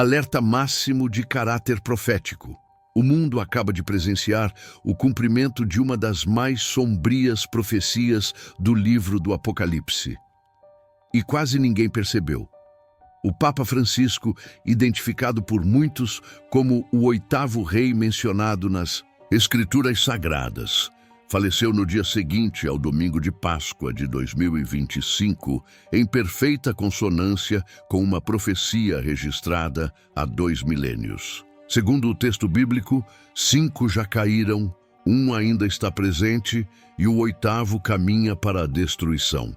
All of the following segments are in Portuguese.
Alerta máximo de caráter profético. O mundo acaba de presenciar o cumprimento de uma das mais sombrias profecias do livro do Apocalipse. E quase ninguém percebeu. O Papa Francisco, identificado por muitos como o oitavo rei mencionado nas Escrituras Sagradas, faleceu no dia seguinte ao domingo de Páscoa de 2025, em perfeita consonância com uma profecia registrada há 2 milênios. Segundo o texto bíblico, 5 já caíram, um ainda está presente e o 8º caminha para a destruição.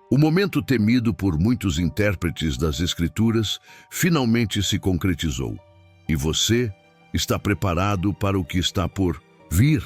O momento temido por muitos intérpretes das Escrituras finalmente se concretizou. E você está preparado para o que está por vir?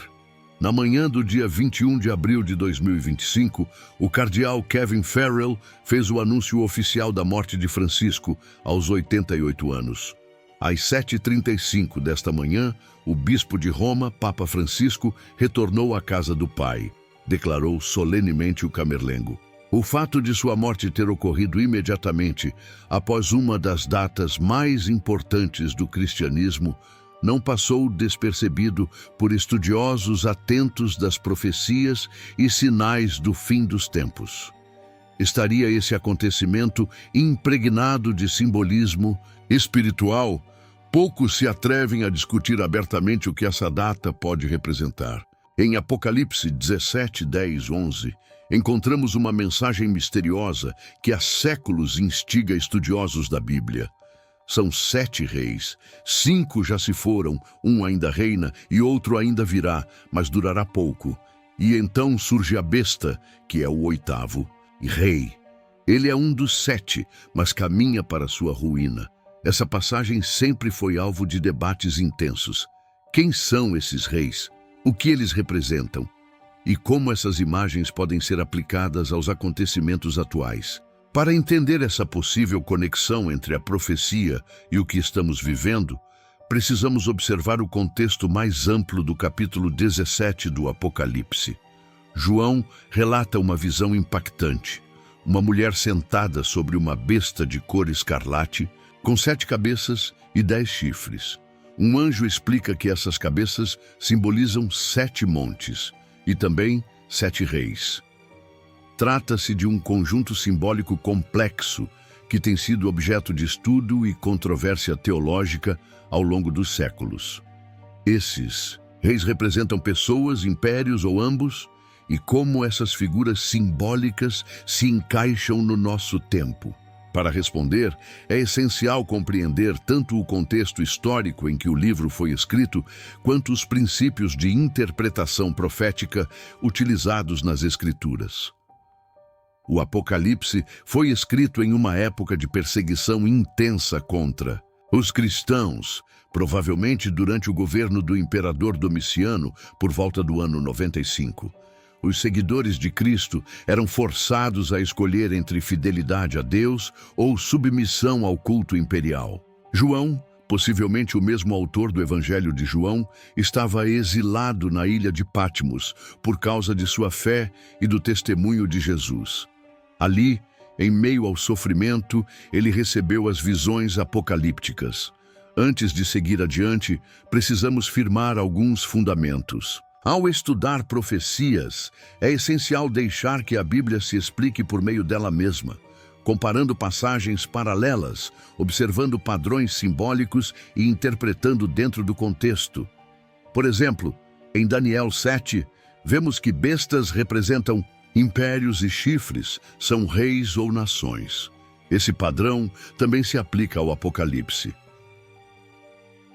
Na manhã do dia 21 de abril de 2025, o cardeal Kevin Farrell fez o anúncio oficial da morte de Francisco aos 88 anos. Às 7h35 desta manhã, o bispo de Roma, Papa Francisco, retornou à casa do Pai, declarou solenemente o camerlengo. O fato de sua morte ter ocorrido imediatamente após uma das datas mais importantes do cristianismo não passou despercebido por estudiosos atentos das profecias e sinais do fim dos tempos. Estaria esse acontecimento impregnado de simbolismo espiritual? Poucos se atrevem a discutir abertamente o que essa data pode representar. Em Apocalipse 17, 10, 11, encontramos uma mensagem misteriosa que há séculos instiga estudiosos da Bíblia. São 7 reis, 5 já se foram, um ainda reina e outro ainda virá, mas durará pouco. E então surge a besta, que é o 8º, rei. Ele é um dos 7, mas caminha para sua ruína. Essa passagem sempre foi alvo de debates intensos. Quem são esses reis? O que eles representam? E como essas imagens podem ser aplicadas aos acontecimentos atuais? Para entender essa possível conexão entre a profecia e o que estamos vivendo, precisamos observar o contexto mais amplo do capítulo 17 do Apocalipse. João relata uma visão impactante. Uma mulher sentada sobre uma besta de cor escarlate, com 7 cabeças e 10 chifres. Um anjo explica que essas cabeças simbolizam 7 montes e também 7 reis. Trata-se de um conjunto simbólico complexo que tem sido objeto de estudo e controvérsia teológica ao longo dos séculos. Esses reis representam pessoas, impérios ou ambos, e como essas figuras simbólicas se encaixam no nosso tempo. Para responder, é essencial compreender tanto o contexto histórico em que o livro foi escrito, quanto os princípios de interpretação profética utilizados nas Escrituras. O Apocalipse foi escrito em uma época de perseguição intensa contra os cristãos, provavelmente durante o governo do imperador Domiciano, por volta do ano 95. Os seguidores de Cristo eram forçados a escolher entre fidelidade a Deus ou submissão ao culto imperial. João, possivelmente o mesmo autor do Evangelho de João, estava exilado na ilha de Patmos por causa de sua fé e do testemunho de Jesus. Ali, em meio ao sofrimento, ele recebeu as visões apocalípticas. Antes de seguir adiante, precisamos firmar alguns fundamentos. Ao estudar profecias, é essencial deixar que a Bíblia se explique por meio dela mesma, comparando passagens paralelas, observando padrões simbólicos e interpretando dentro do contexto. Por exemplo, em Daniel 7, vemos que bestas representam impérios e chifres são reis ou nações. Esse padrão também se aplica ao Apocalipse.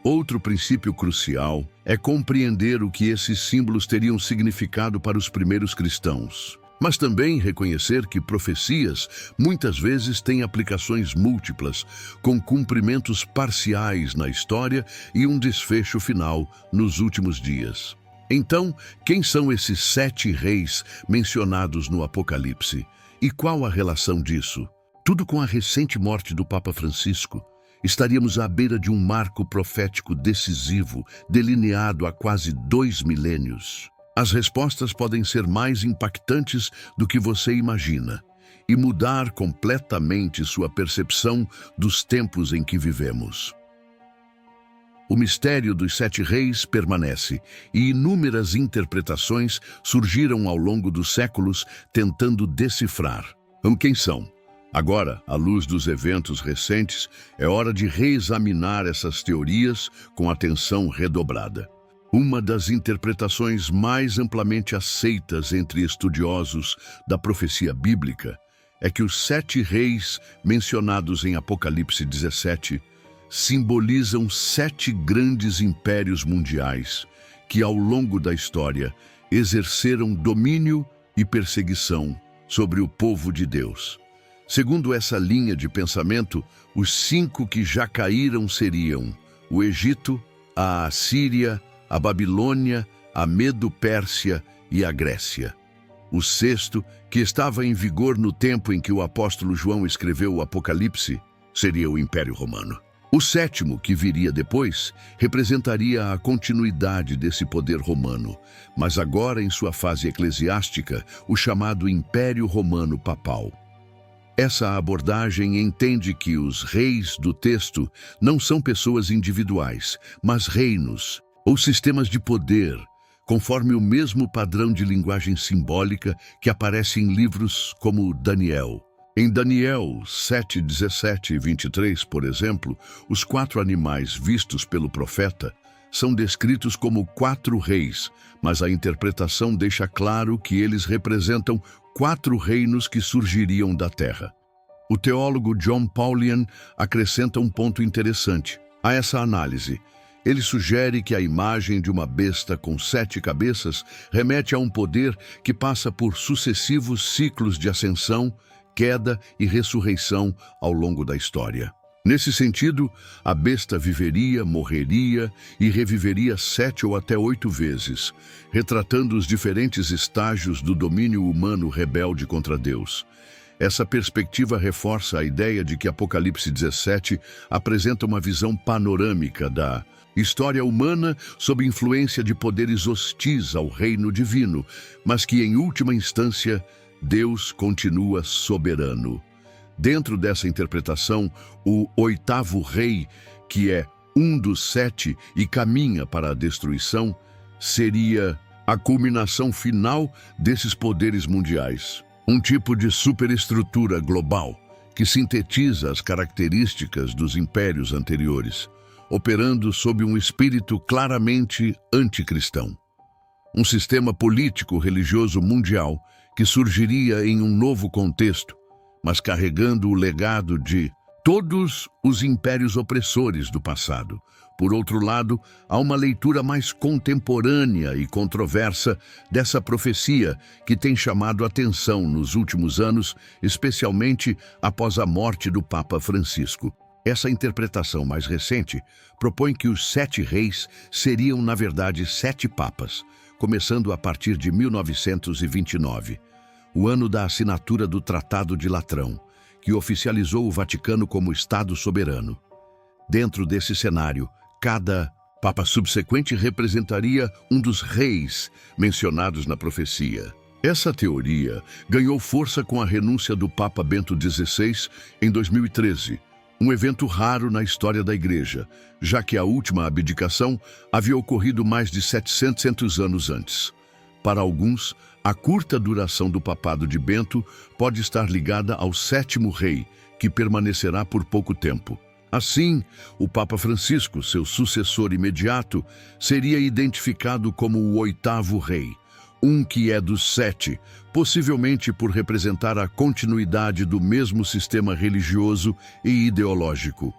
Outro princípio crucial é compreender o que esses símbolos teriam significado para os primeiros cristãos, mas também reconhecer que profecias muitas vezes têm aplicações múltiplas, com cumprimentos parciais na história e um desfecho final nos últimos dias. Então, quem são esses 7 reis mencionados no Apocalipse? E qual a relação disso? Tudo com a recente morte do Papa Francisco. Estaríamos à beira de um marco profético decisivo, delineado há quase 2 milênios. As respostas podem ser mais impactantes do que você imagina. e mudar completamente sua percepção dos tempos em que vivemos. O mistério dos 7 reis permanece, e inúmeras interpretações surgiram ao longo dos séculos tentando decifrar. Quem são? Agora, à luz dos eventos recentes, é hora de reexaminar essas teorias com atenção redobrada. Uma das interpretações mais amplamente aceitas entre estudiosos da profecia bíblica é que os 7 reis mencionados em Apocalipse 17 simbolizam 7 grandes impérios mundiais que, ao longo da história, exerceram domínio e perseguição sobre o povo de Deus. Segundo essa linha de pensamento, os 5 que já caíram seriam o Egito, a Assíria, a Babilônia, a Medo-Pérsia e a Grécia. O 6º, que estava em vigor no tempo em que o apóstolo João escreveu o Apocalipse, seria o Império Romano. O 7º, que viria depois, representaria a continuidade desse poder romano, mas agora em sua fase eclesiástica, o chamado Império Romano Papal. Essa abordagem entende que os reis do texto não são pessoas individuais, mas reinos ou sistemas de poder, conforme o mesmo padrão de linguagem simbólica que aparece em livros como Daniel. Em Daniel 7, 17 e 23, por exemplo, os 4 animais vistos pelo profeta são descritos como 4 reis, mas a interpretação deixa claro que eles representam 4 reinos que surgiriam da terra. O teólogo John Paulian acrescenta um ponto interessante a essa análise. Ele sugere que a imagem de uma besta com 7 cabeças remete a um poder que passa por sucessivos ciclos de ascensão, queda e ressurreição ao longo da história. Nesse sentido, a besta viveria, morreria e reviveria 7 ou até 8 vezes, retratando os diferentes estágios do domínio humano rebelde contra Deus. Essa perspectiva reforça a ideia de que Apocalipse 17 apresenta uma visão panorâmica da história humana sob influência de poderes hostis ao reino divino, mas que, em última instância, Deus continua soberano. Dentro dessa interpretação, o 8º rei, que é um dos 7 e caminha para a destruição, seria a culminação final desses poderes mundiais. Um tipo de superestrutura global que sintetiza as características dos impérios anteriores, operando sob um espírito claramente anticristão. Um sistema político-religioso mundial que surgiria em um novo contexto, mas carregando o legado de todos os impérios opressores do passado. Por outro lado, há uma leitura mais contemporânea e controversa dessa profecia que tem chamado a atenção nos últimos anos, especialmente após a morte do Papa Francisco. Essa interpretação mais recente propõe que os 7 reis seriam, na verdade, 7 papas, começando a partir de 1929, o ano da assinatura do Tratado de Latrão, que oficializou o Vaticano como Estado soberano. Dentro desse cenário, cada papa subsequente representaria um dos reis mencionados na profecia. Essa teoria ganhou força com a renúncia do Papa Bento XVI em 2013, um evento raro na história da Igreja, já que a última abdicação havia ocorrido mais de 700 anos antes. Para alguns, a curta duração do papado de Bento pode estar ligada ao 7º rei, que permanecerá por pouco tempo. Assim, o Papa Francisco, seu sucessor imediato, seria identificado como o 8º rei, um que é dos 7, possivelmente por representar a continuidade do mesmo sistema religioso e ideológico.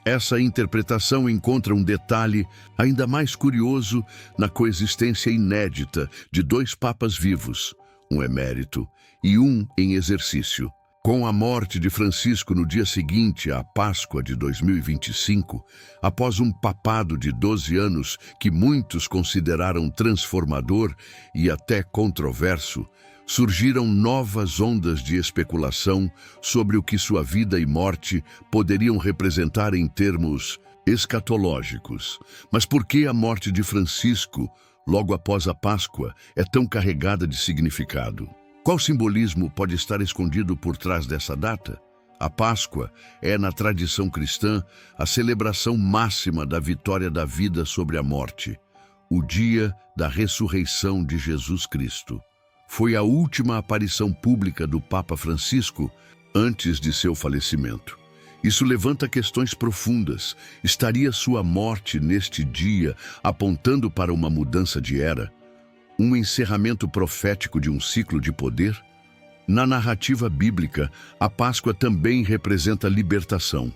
Essa interpretação encontra um detalhe ainda mais curioso na coexistência inédita de 2 papas vivos, um emérito e um em exercício. Com a morte de Francisco no dia seguinte à Páscoa de 2025, após um papado de 12 anos que muitos consideraram transformador e até controverso, surgiram novas ondas de especulação sobre o que sua vida e morte poderiam representar em termos escatológicos. Mas por que a morte de Francisco, logo após a Páscoa, é tão carregada de significado? Qual simbolismo pode estar escondido por trás dessa data? A Páscoa é, na tradição cristã, a celebração máxima da vitória da vida sobre a morte, o dia da ressurreição de Jesus Cristo. Foi a última aparição pública do Papa Francisco antes de seu falecimento. Isso levanta questões profundas. Estaria sua morte neste dia apontando para uma mudança de era? Um encerramento profético de um ciclo de poder? Na narrativa bíblica, a Páscoa também representa libertação.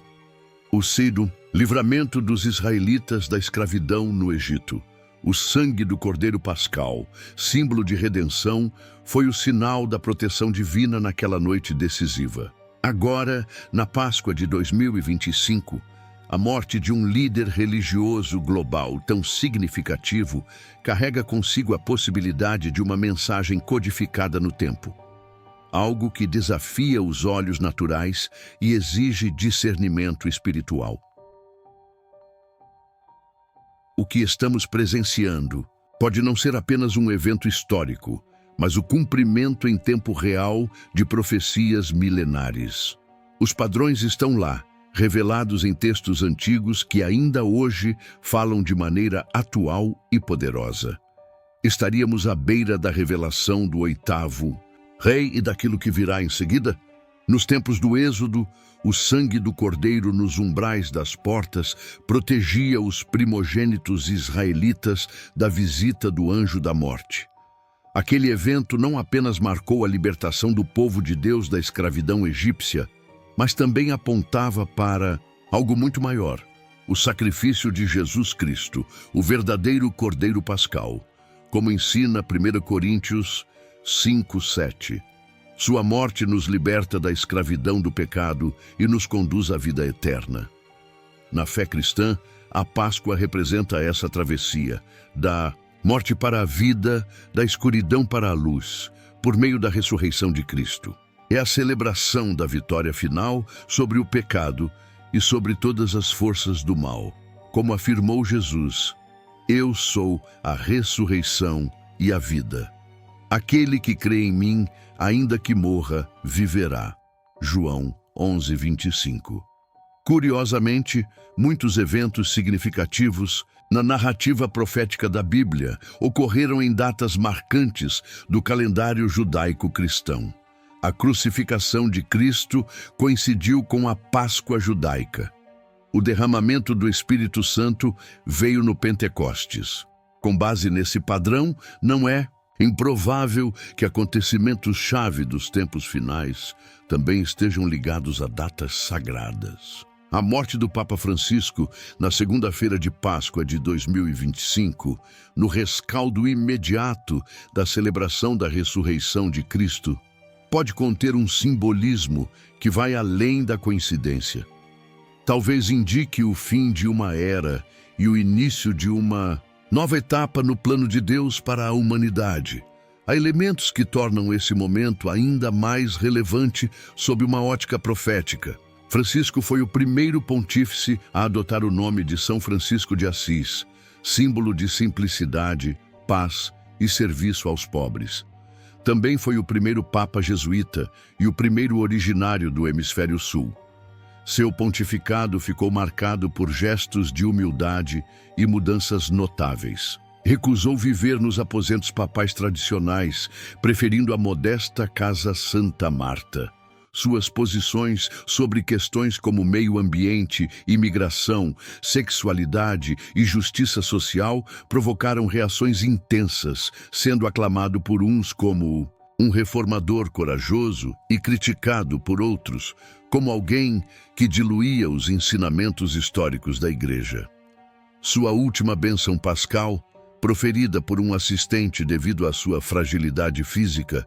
O Sídon, livramento dos israelitas da escravidão no Egito. O sangue do Cordeiro Pascal, símbolo de redenção, foi o sinal da proteção divina naquela noite decisiva. Agora, na Páscoa de 2025, a morte de um líder religioso global tão significativo carrega consigo a possibilidade de uma mensagem codificada no tempo. Algo que desafia os olhos naturais e exige discernimento espiritual. O que estamos presenciando pode não ser apenas um evento histórico, mas o cumprimento em tempo real de profecias milenares. Os padrões estão lá, revelados em textos antigos que ainda hoje falam de maneira atual e poderosa. Estaríamos à beira da revelação do oitavo rei e daquilo que virá em seguida? Nos tempos do Êxodo, o sangue do cordeiro nos umbrais das portas protegia os primogênitos israelitas da visita do anjo da morte. Aquele evento não apenas marcou a libertação do povo de Deus da escravidão egípcia, mas também apontava para algo muito maior, o sacrifício de Jesus Cristo, o verdadeiro Cordeiro Pascal, como ensina 1 Coríntios 5:7. Sua morte nos liberta da escravidão do pecado e nos conduz à vida eterna. Na fé cristã, a Páscoa representa essa travessia, da morte para a vida, da escuridão para a luz, por meio da ressurreição de Cristo. É a celebração da vitória final sobre o pecado e sobre todas as forças do mal. Como afirmou Jesus, eu sou a ressurreição e a vida. Aquele que crê em mim, ainda que morra, viverá. João 11:25. Curiosamente, muitos eventos significativos na narrativa profética da Bíblia ocorreram em datas marcantes do calendário judaico-cristão. A crucificação de Cristo coincidiu com a Páscoa judaica. O derramamento do Espírito Santo veio no Pentecostes. Com base nesse padrão, não é improvável que acontecimentos-chave dos tempos finais também estejam ligados a datas sagradas. A morte do Papa Francisco, na segunda-feira de Páscoa de 2025, no rescaldo imediato da celebração da ressurreição de Cristo, pode conter um simbolismo que vai além da coincidência. Talvez indique o fim de uma era e o início de uma nova etapa no plano de Deus para a humanidade. Há elementos que tornam esse momento ainda mais relevante sob uma ótica profética. Francisco foi o primeiro pontífice a adotar o nome de São Francisco de Assis, símbolo de simplicidade, paz e serviço aos pobres. Também foi o primeiro papa jesuíta e o primeiro originário do Hemisfério Sul. Seu pontificado ficou marcado por gestos de humildade e mudanças notáveis. Recusou viver nos aposentos papais tradicionais, preferindo a modesta Casa Santa Marta. Suas posições sobre questões como meio ambiente, imigração, sexualidade e justiça social provocaram reações intensas, sendo aclamado por uns como um reformador corajoso e criticado por outros como alguém que diluía os ensinamentos históricos da Igreja. Sua última bênção pascal, proferida por um assistente devido à sua fragilidade física,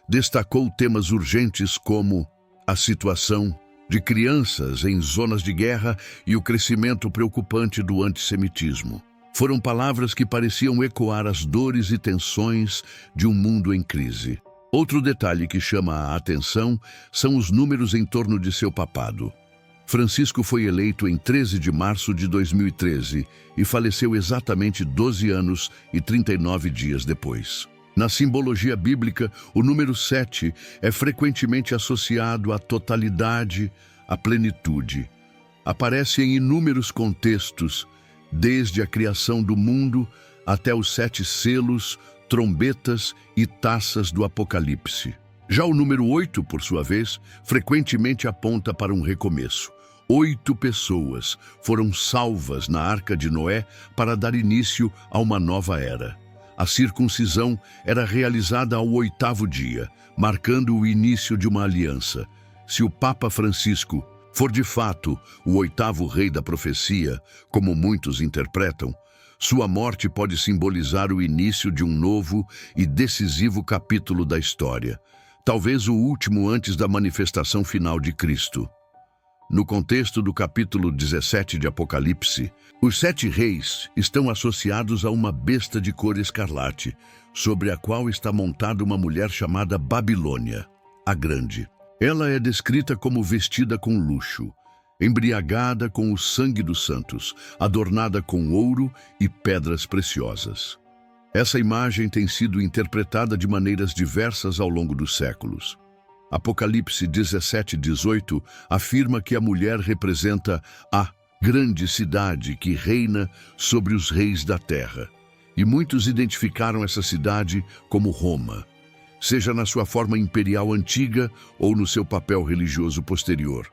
destacou temas urgentes como a situação de crianças em zonas de guerra e o crescimento preocupante do antissemitismo. Foram palavras que pareciam ecoar as dores e tensões de um mundo em crise. Outro detalhe que chama a atenção são os números em torno de seu papado. Francisco foi eleito em 13 de março de 2013 e faleceu exatamente 12 anos e 39 dias depois. Na simbologia bíblica, o número 7 é frequentemente associado à totalidade, à plenitude. Aparece em inúmeros contextos, desde a criação do mundo até os 7 selos, trombetas e taças do Apocalipse. Já o número 8, por sua vez, frequentemente aponta para um recomeço. 8 pessoas foram salvas na Arca de Noé para dar início a uma nova era. A circuncisão era realizada ao 8º dia, marcando o início de uma aliança. Se o Papa Francisco for de fato o 8º rei da profecia, como muitos interpretam, sua morte pode simbolizar o início de um novo e decisivo capítulo da história, talvez o último antes da manifestação final de Cristo. No contexto do capítulo 17 de Apocalipse, os 7 reis estão associados a uma besta de cor escarlate, sobre a qual está montada uma mulher chamada Babilônia, a Grande. Ela é descrita como vestida com luxo, embriagada com o sangue dos santos, adornada com ouro e pedras preciosas. Essa imagem tem sido interpretada de maneiras diversas ao longo dos séculos. Apocalipse 17:18 afirma que a mulher representa a grande cidade que reina sobre os reis da terra. E muitos identificaram essa cidade como Roma, seja na sua forma imperial antiga ou no seu papel religioso posterior.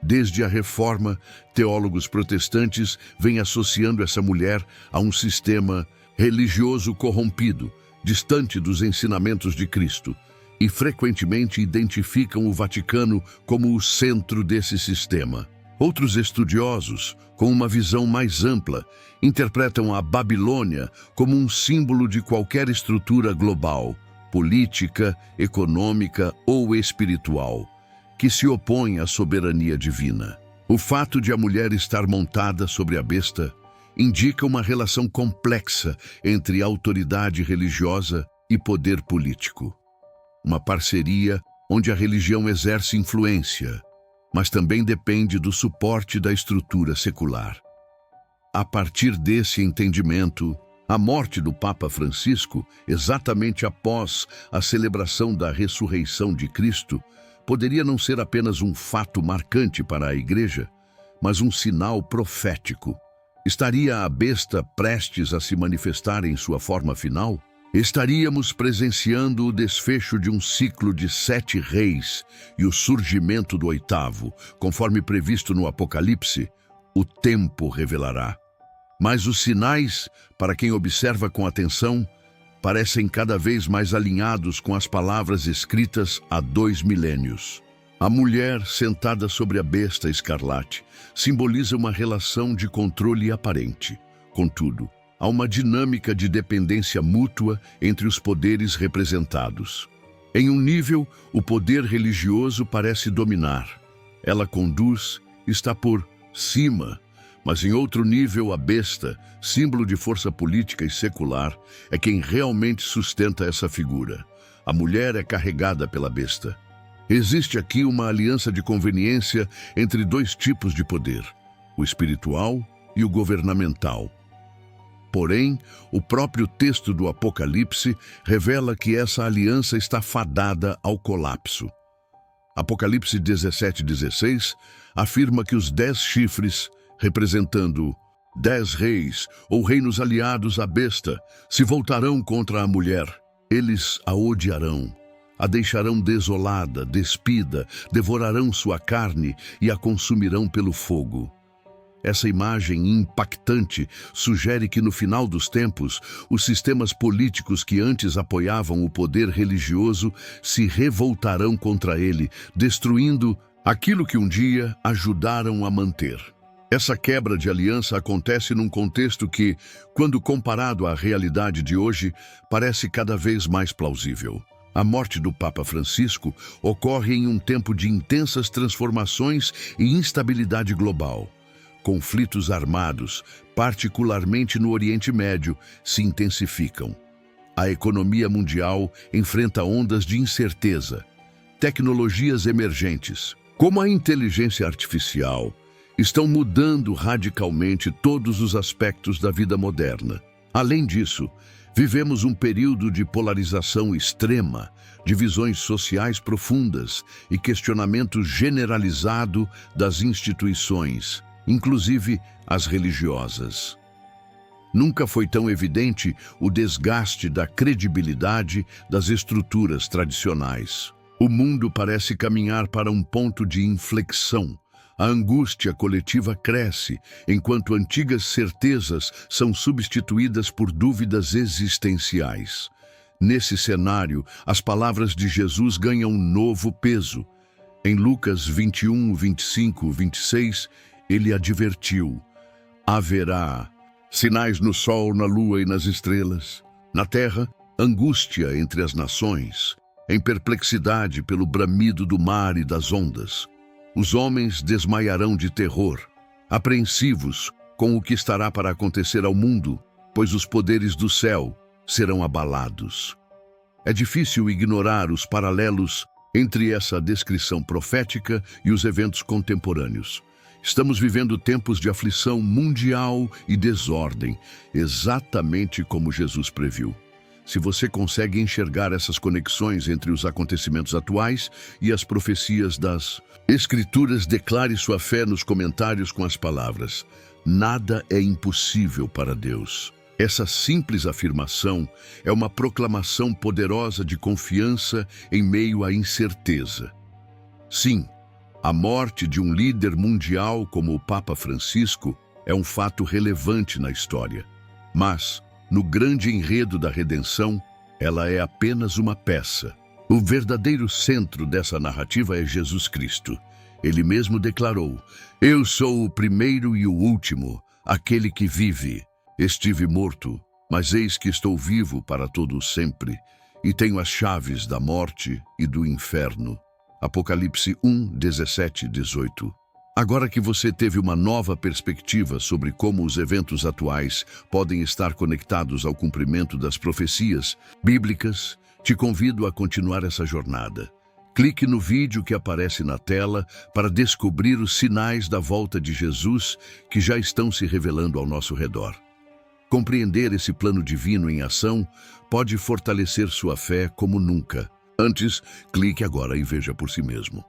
Desde a Reforma, teólogos protestantes vêm associando essa mulher a um sistema religioso corrompido, distante dos ensinamentos de Cristo, e frequentemente identificam o Vaticano como o centro desse sistema. Outros estudiosos, com uma visão mais ampla, interpretam a Babilônia como um símbolo de qualquer estrutura global, política, econômica ou espiritual, que se opõe à soberania divina. O fato de a mulher estar montada sobre a besta indica uma relação complexa entre autoridade religiosa e poder político. Uma parceria onde a religião exerce influência, mas também depende do suporte da estrutura secular. A partir desse entendimento, a morte do Papa Francisco, exatamente após a celebração da ressurreição de Cristo, poderia não ser apenas um fato marcante para a Igreja, mas um sinal profético. Estaria a besta prestes a se manifestar em sua forma final? Estaríamos presenciando o desfecho de um ciclo de 7 reis e o surgimento do 8º, conforme previsto no Apocalipse. O tempo revelará. Mas os sinais, para quem observa com atenção, parecem cada vez mais alinhados com as palavras escritas há 2 milênios. A mulher sentada sobre a besta escarlate simboliza uma relação de controle aparente. Contudo, há uma dinâmica de dependência mútua entre os poderes representados. Em um nível, o poder religioso parece dominar. Ela conduz, está por cima. Mas em outro nível, a besta, símbolo de força política e secular, é quem realmente sustenta essa figura. A mulher é carregada pela besta. Existe aqui uma aliança de conveniência entre 2 tipos de poder, o espiritual e o governamental. Porém, o próprio texto do Apocalipse revela que essa aliança está fadada ao colapso. Apocalipse 17:16 afirma que os 10 chifres, representando 10 reis ou reinos aliados à besta, se voltarão contra a mulher. Eles a odiarão, a deixarão desolada, despida, devorarão sua carne e a consumirão pelo fogo. Essa imagem impactante sugere que no final dos tempos, os sistemas políticos que antes apoiavam o poder religioso se revoltarão contra ele, destruindo aquilo que um dia ajudaram a manter. Essa quebra de aliança acontece num contexto que, quando comparado à realidade de hoje, parece cada vez mais plausível. A morte do Papa Francisco ocorre em um tempo de intensas transformações e instabilidade global. Conflitos armados, particularmente no Oriente Médio, se intensificam. A economia mundial enfrenta ondas de incerteza. Tecnologias emergentes, como a inteligência artificial, estão mudando radicalmente todos os aspectos da vida moderna. Além disso, Vivemos um período de polarização extrema, divisões sociais profundas e questionamento generalizado das instituições, inclusive as religiosas. Nunca foi tão evidente o desgaste da credibilidade das estruturas tradicionais. O mundo parece caminhar para um ponto de inflexão. A angústia coletiva cresce, enquanto antigas certezas são substituídas por dúvidas existenciais. Nesse cenário, as palavras de Jesus ganham um novo peso. Em Lucas 21, 25, 26, ele advertiu: haverá sinais no sol, na lua e nas estrelas. Na terra, angústia entre as nações, em perplexidade pelo bramido do mar e das ondas. Os homens desmaiarão de terror, apreensivos com o que estará para acontecer ao mundo, pois os poderes do céu serão abalados. É difícil ignorar os paralelos entre essa descrição profética e os eventos contemporâneos. Estamos vivendo tempos de aflição mundial e desordem, exatamente como Jesus previu. Se você consegue enxergar essas conexões entre os acontecimentos atuais e as profecias das Escrituras, declare sua fé nos comentários com as palavras: nada é impossível para Deus. Essa simples afirmação é uma proclamação poderosa de confiança em meio à incerteza. Sim, a morte de um líder mundial como o Papa Francisco é um fato relevante na história. Mas, no grande enredo da redenção, ela é apenas uma peça. O verdadeiro centro dessa narrativa é Jesus Cristo. Ele mesmo declarou: eu sou o primeiro e o último, aquele que vive. Estive morto, mas eis que estou vivo para todo sempre, e tenho as chaves da morte e do inferno. Apocalipse 1, 17, 18. Agora que você teve uma nova perspectiva sobre como os eventos atuais podem estar conectados ao cumprimento das profecias bíblicas, te convido a continuar essa jornada. Clique no vídeo que aparece na tela para descobrir os sinais da volta de Jesus que já estão se revelando ao nosso redor. Compreender esse plano divino em ação pode fortalecer sua fé como nunca. Antes, clique agora e veja por si mesmo.